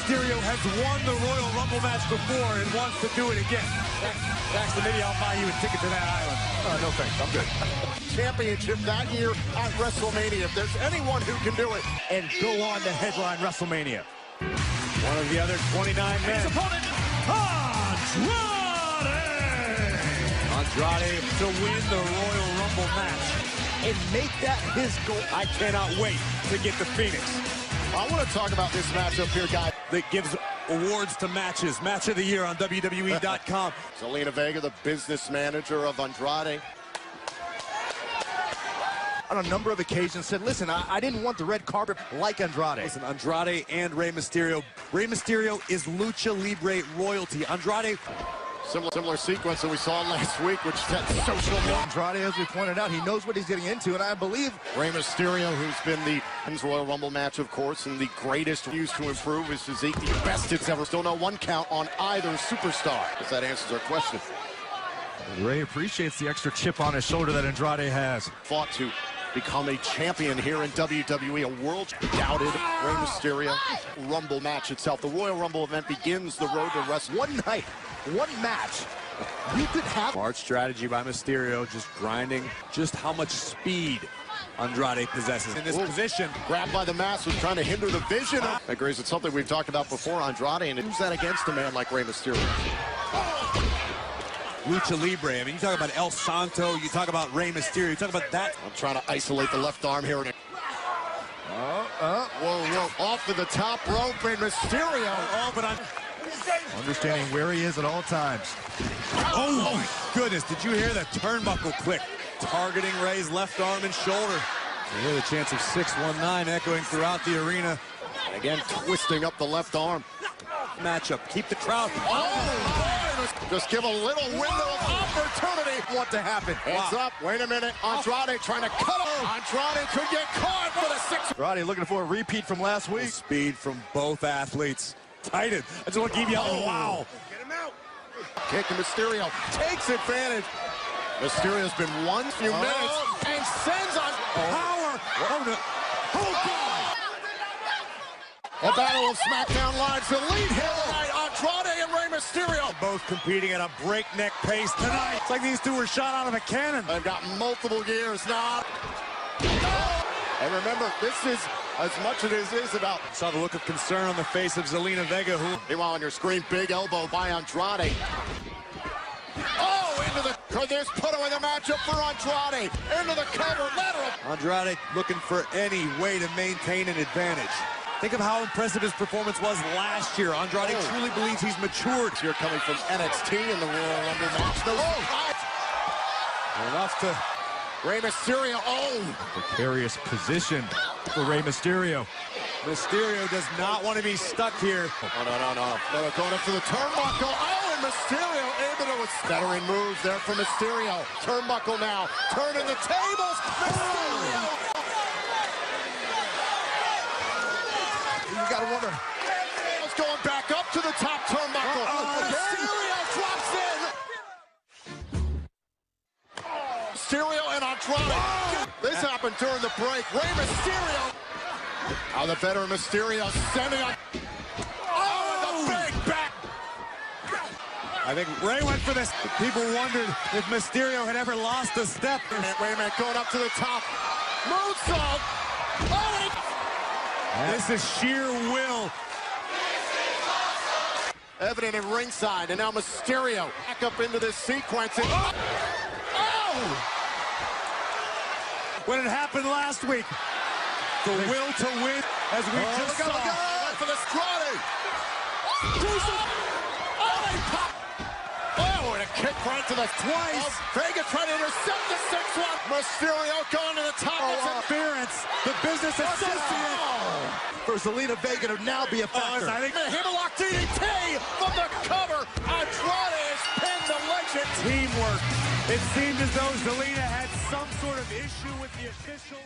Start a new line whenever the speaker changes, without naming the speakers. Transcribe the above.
Mysterio has won the Royal Rumble match before and wants to do it again. Jackson, maybe I'll buy you a ticket to that island.
No thanks, I'm good. Championship that year at WrestleMania. If there's anyone who can do it.
And go on to headline WrestleMania. One of the other 29 men. His opponent, Andrade to win the Royal Rumble match and make that his goal. I cannot wait to get to Phoenix.
I want to talk about this matchup here, guys.
That gives awards to matches. Match of the year on WWE.com.
Zelina Vega, the business manager of Andrade.
On a number of occasions said, listen, I didn't want the red carpet like Andrade.
Listen, Andrade and Rey Mysterio. Rey Mysterio is Lucha Libre royalty. Andrade...
Similar sequence that we saw last week, which is that social media.
Andrade, as we pointed out, he knows what he's getting into, and I believe
Rey Mysterio, who's been the Men's Royal Rumble match, of course, and the greatest used to improve his physique, the best it's ever. Still no one count on either superstar. If that answers our question.
Rey appreciates the extra chip on his shoulder that Andrade has.
Fought to become a champion here in WWE, a world doubted Rey Mysterio Rumble match itself. The Royal Rumble event begins the road to wrestling.
One night, one match, you could have...
Smart strategy by Mysterio, just grinding just how much speed Andrade possesses. In this position,
grabbed by the mask, was trying to hinder the vision. I agree, it's something we've talked about before, Andrade, and use that against a man like Rey Mysterio.
Lucha Libre. I mean, you talk about El Santo, you talk about Rey Mysterio, you talk about that.
I'm trying to isolate the left arm here. Whoa, off to the top rope, and Mysterio.
Oh, but I'm
understanding where he is at all times.
Oh my goodness, did you hear that turnbuckle click? Targeting Rey's left arm and shoulder. You hear the chants of 619 echoing throughout the arena.
And again, twisting up the left arm.
Matchup, keep the crowd.
Just give a little window of opportunity. What to happen? Hands up. Wait a minute. Andrade trying to cut him. Andrade could get caught for the 6.
Andrade looking for a repeat from last week.
Speed from both athletes. Tightened. I just want to give you wow.
Get him out. Kick, and Mysterio takes advantage. Mysterio's been one few minutes and sends on
power. Oh, no. Oh, God.
A battle of SmackDown Live's elite here tonight. Andrade and Rey Mysterio.
Both competing at a breakneck pace tonight. It's like these two were shot out of a cannon.
They've got multiple gears now. And remember, this is as much as it is about.
Saw the look of concern on the face of Zelina Vega, who...
Meanwhile, on your screen, big elbow by Andrade. Oh, into the... Could this put away the matchup for Andrade? Into the cover, lateral.
Andrade looking for any way to maintain an advantage. Think of how impressive his performance was last year. Andrade truly believes he's matured.
Here coming from NXT in the Royal Rumble match.
Enough to...
Rey Mysterio,
precarious position for Rey Mysterio.
Mysterio does not want to be stuck here.
No. They're going up to the turnbuckle. And Mysterio able to... Stuttering moves there for Mysterio. Turnbuckle now. Turning the tables. Mysterio.
You got to wonder.
It's going back up to the top turnbuckle. Mysterio drops in. Mysterio and Andrade. This happened during the break. Rey Mysterio. Now the veteran Mysterio sending on. And the big back.
I think Rey went for this. People wondered if Mysterio had ever lost a step.
Wait a minute, going up to the top. Moonsault.
This is sheer will.
Evident in ringside, and now Mysterio back up into this sequence. And
When it happened last week, the will to win, as we just saw.
For the Strade. And a kick right to the twice. Vega trying to intercept the 6-1. Mysterio going to the top.
Interference. The business associate.
For Zelina Vega to now be a factor.
I think the Himmelach DDT from the cover. Andrade has pinned the legend.
Teamwork. It seemed as though Zelina had some sort of issue with the official.